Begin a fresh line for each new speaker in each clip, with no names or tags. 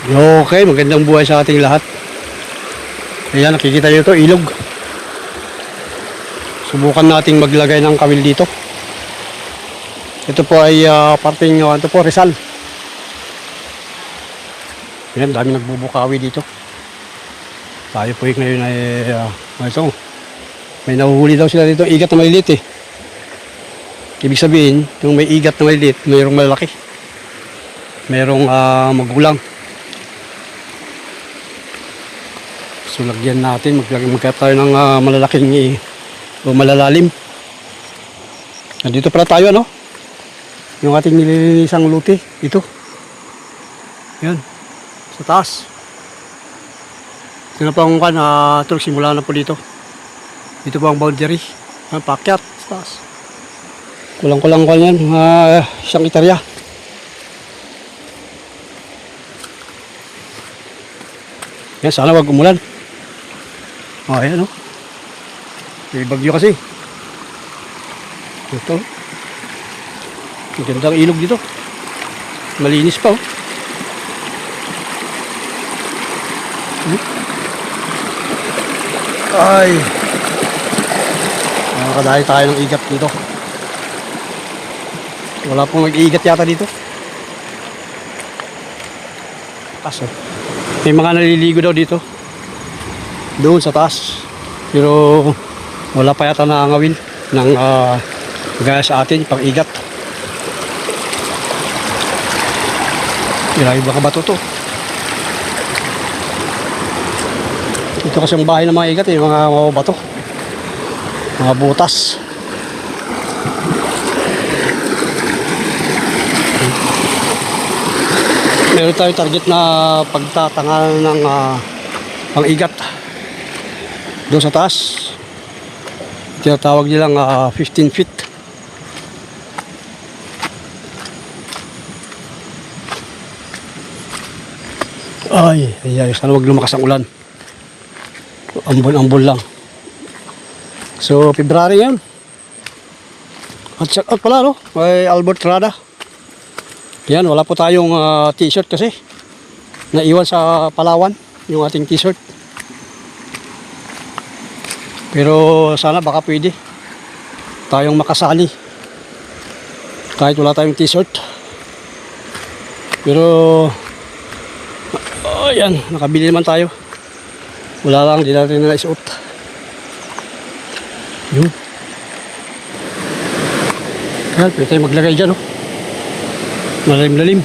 Okay, magandang buhay sa ating lahat. Ayan, nakikita nyo ito, ilog. Subukan nating maglagay ng kawil dito. Ito po ay parting, ito po, Rizal. Ayan, dami nagbubukawi dito. Tayo po ngayon ay, ito, may nahuhuli daw sila dito, igat na maliliit eh. Ibig sabihin, yung may igat na maliliit, mayroong malaki. Mayroong magulang. So lagyan natin, magkakaroon tayo ng malalaking o malalalim. Nandito pala tayo, ano? Yung ating nililinisang luti, ito. Yan, sa taas. Ito na po ang tulog, simula na po dito. Ito po ang boundary. Yan, paakyat, sa taas. Kulang-kulang ko yan, isang itarya. Yan, sana wag umulan. Ayan o. May bagyo kasi. Ito. Magandang ilog dito. Malinis pa o. Ay. Nakakadali tayo ng igat dito. Wala pong mag-iigat yata dito. Kaso. May mga naliligo daw dito. Doon sa taas. Pero wala pa yata nakangawin ng gaya sa atin, pang igat. Ilagay baka bato to. Ito kasi ang bahay ng mga igat, mga bato. Mga butas. Meron tayo target na pagtatangal ng pang-igat doon sa taas. Tinatawag nilang 15 feet. Ay, sana wag lumakas ang ulan. Ambon-ambon lang. So, February yan. At check out pala, no? May Albert Rada. Yan, wala po tayong t-shirt kasi naiwan sa Palawan yung ating t-shirt. Pero sana baka pwede tayong makasali kahit wala tayong t-shirt. Pero yan, nakabili naman tayo. Wala lang, di natin na isuot. Yun. Yan, pwede tayo maglagay dyan, no? Malalim-lalim.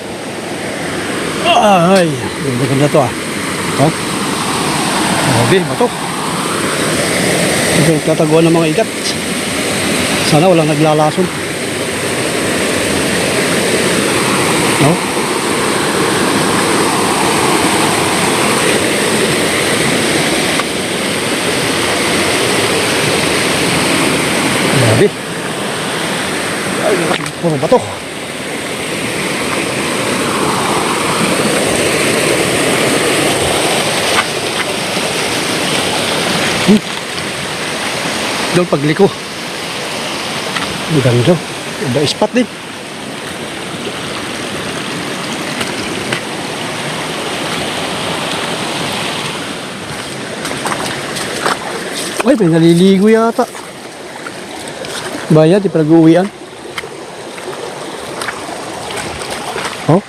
Ay, maganda to ah. Ito. Grabe, bato. Ito nagtataguan ng mga igat. Sana walang naglalason. No? Grabe. Ay, puro bato. Doon pagliko. Ang ganda. Iba spot din. Ay, may naliligo yata. Bayad, di pala uwian. Oh?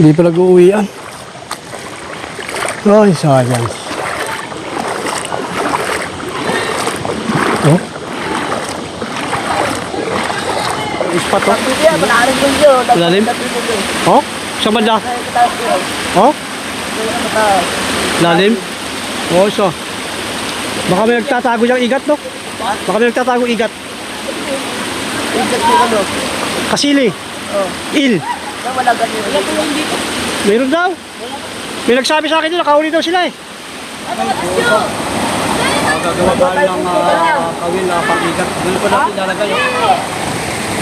Di pala uwian. Ay, sayang. Oh? Ispat to? Lalim? Oh? Sa banda? Oh? Lalim? Oh, so. Baka may nagtatago diyang igat, no? Baka may nagtatago igat.
Igat mo ano?
Kasili?
Oh.
Il?
Wala ganyan. Wala po yung dito.
Mayroon daw. May nagsabi sa akin doon, nakahuli daw sila eh.
Ano ba ito?
Gagawa tayo ng kawil na pang-igat. Doon pa natin lalagay.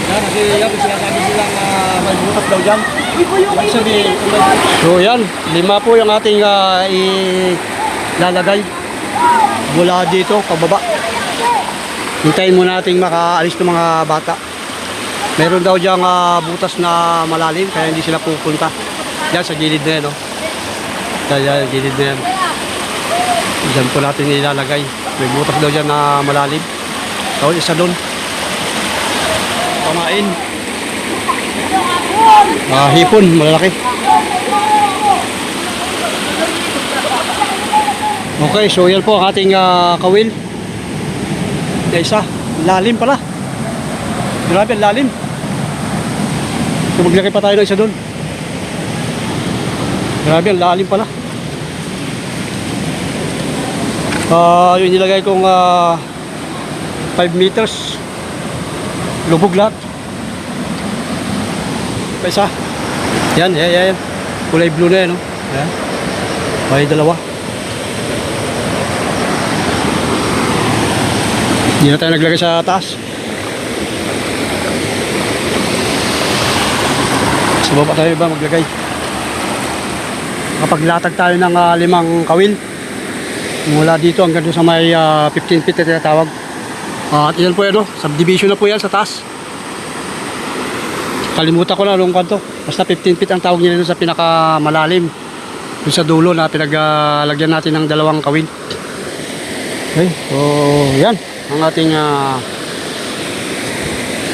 Yan, kasi yan, sinasabi silang may butas daw dyan. So yan, 5 po yung ating ilalagay. Mula dito, pababa. Hintayin muna natin makaalis ng mga bata. Meron daw diyang butas na malalim kaya hindi sila pupunta. Yan sa gilid na yan, no? Yan, gilid na yan. Diyan po natin ilalagay. May butas daw dyan na malalim. So, isa doon. Pamain. Hipon, malalaki. Okay, so yan po ang ating kawil. Yung isa, lalim pala. Grabe, ang lalim. So maglagay pa tayo ng isa doon. Grabe, ang lalim pala. Yung nilagay kong 5 meters. Lubog lahat. Pa isa. Yan. Kulay blue na yan, no? Ayan. May dalawa. Hindi na tayo naglagay sa taas. Sa baba tayo ba maglagay? Kapag latag tayo ng 5 kawil mula dito hanggang doon sa may 15 feet na tinatawag. At yan po yan, no? Subdivision na po yan sa taas. Kalimutan ko na anong kanto. Basta 15 feet ang tawag nila doon sa pinakamalalim. Doon sa dulo na pinaglagyan natin ng 2 kawil. Okay, so yan ang ating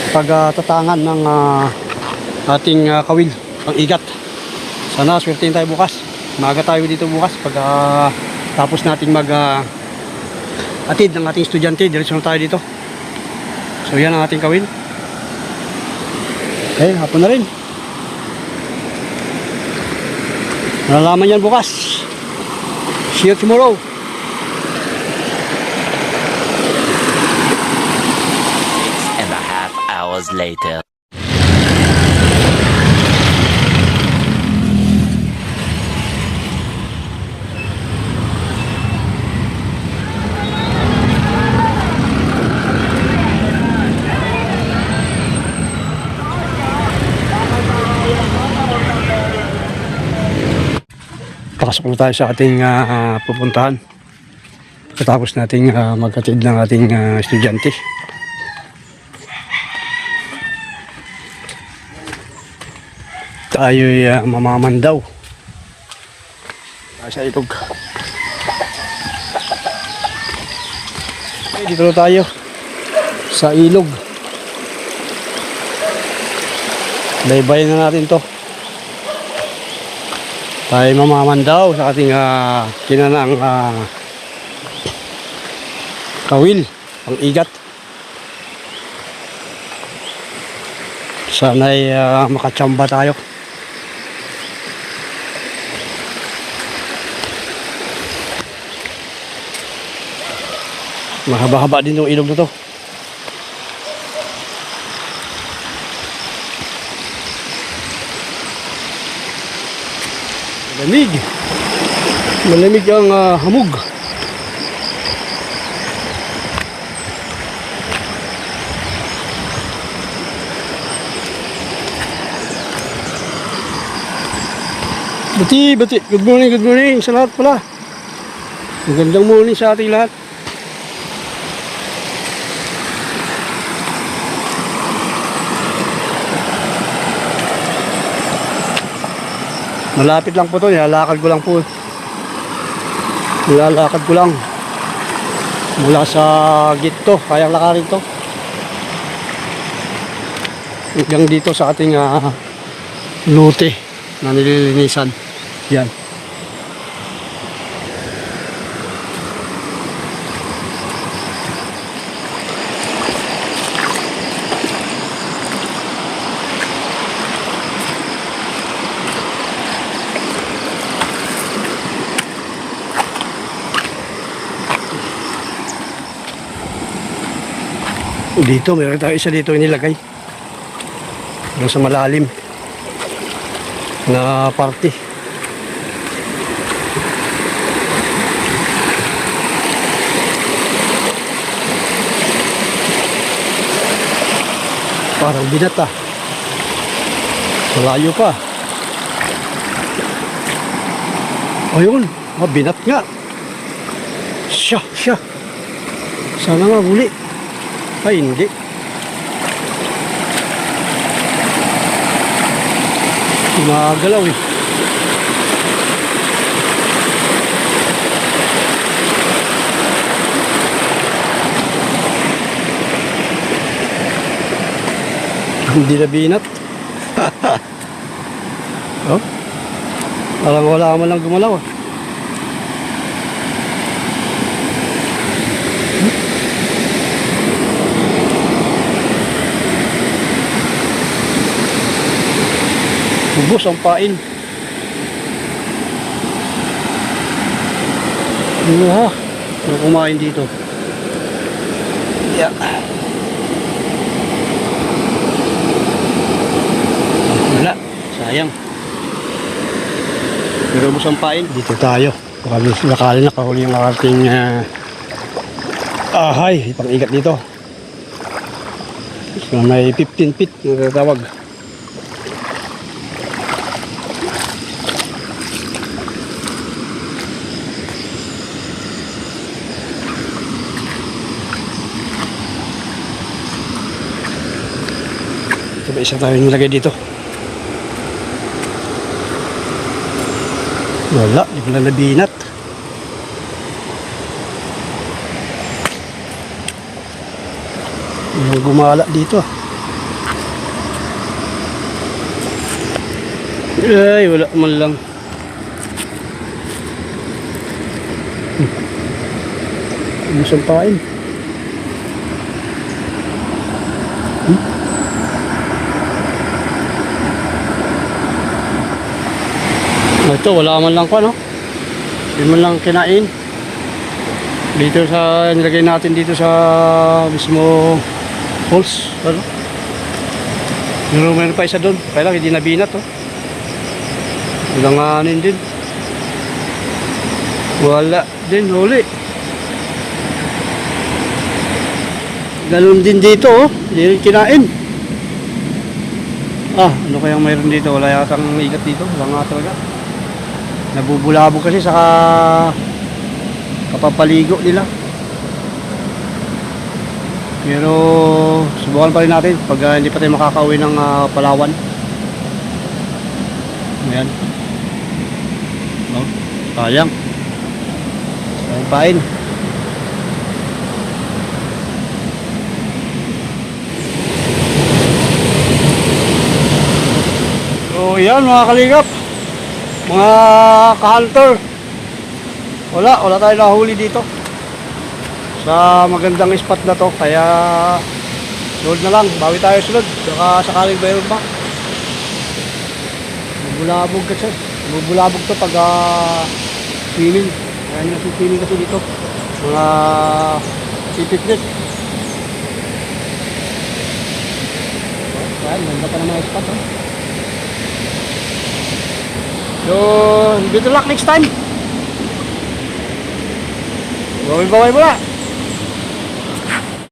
pagtatangan ng ating kawil, ang igat. Sana swertein tayo bukas. Maaga tayo dito bukas pag tapos nating atid ng ating estudyante. Diretso na tayo dito. So yan ang ating kawil. Okay, hapon na rin. Malalaman yan bukas. See you tomorrow.
Hours later.
Pasok na tayo sa ating pupuntahan. Katapos nating magkatid ng ating estudyante. Tayo'y mamamandaw sa ilog. Okay, dito na tayo sa ilog. Baybayin na natin to. Tayo mamamandaw sa ating kinanang kawil, ang igat. Sana'y makatsamba tayo. Mahaba-haba din yung ilog na to. Malamig. Malamig ang hamog. Bati. Good morning sa lahat pala. Magandang morning sa ating lahat. Malapit lang po to, nilalakad ko lang po. Nilalakad ko lang. Mula sa gitto, kayang lakarin to. Hanggang dito sa ating lote na nililinisan. Yan. Dito, meron tayo isa dito inilagay. Doon sa malalim na parte. Parang binat ah. Malayo pa. Ayun, binat nga. Siya. Sana nga huli. Ay, hindi. Gumagalaw eh. Hindi na binat. Oh? Parang wala man lang gumalaw ah. Ubos ang pain. Ano ha? Ano kumain dito? Yeah. Wala. Sayang. Pero ubos ang pain. Dito tayo. Nakali nakahuli yung ating ahay. Ipang-ikat dito. So, may 15 feet na tatawag. Ito ba isa tayo nilagay dito? Wala, di pala nabinat. Yung gumala dito ah. Ay, wala man lang. Isang pain. Ito, wala man lang pa, no? Hindi man lang kinain. Dito sa, nilagay natin dito sa mismo holes, ano? Meron pa isa doon. Kaya lang, hindi nabinat, oh. Langanin din. Wala din, huli. Ganun din dito, oh. Hindi rin kinain. Ah, ano kayang mayroon dito? Wala yatang ikat dito. Wala nga talaga. Nabubulabog kasi sa kapapaligo nila. Pero subukan pa rin natin pag hindi pa tayo makakauwi ng Palawan. Ayan. Oh, sayang. Sayang pain. So yan mga kaligap, mga ka-hunter, wala tayo nahuli dito sa magandang spot na to, kaya sunod na lang, bawi tayo sunod, saka sakaling mayroon pa. Bubulabog to pag swimming, kaya nila swimming kasi dito mga sipit-nit. Ayan, ganda pa na mga spot, oh. So, good luck next time. Bawal-bawal mo na.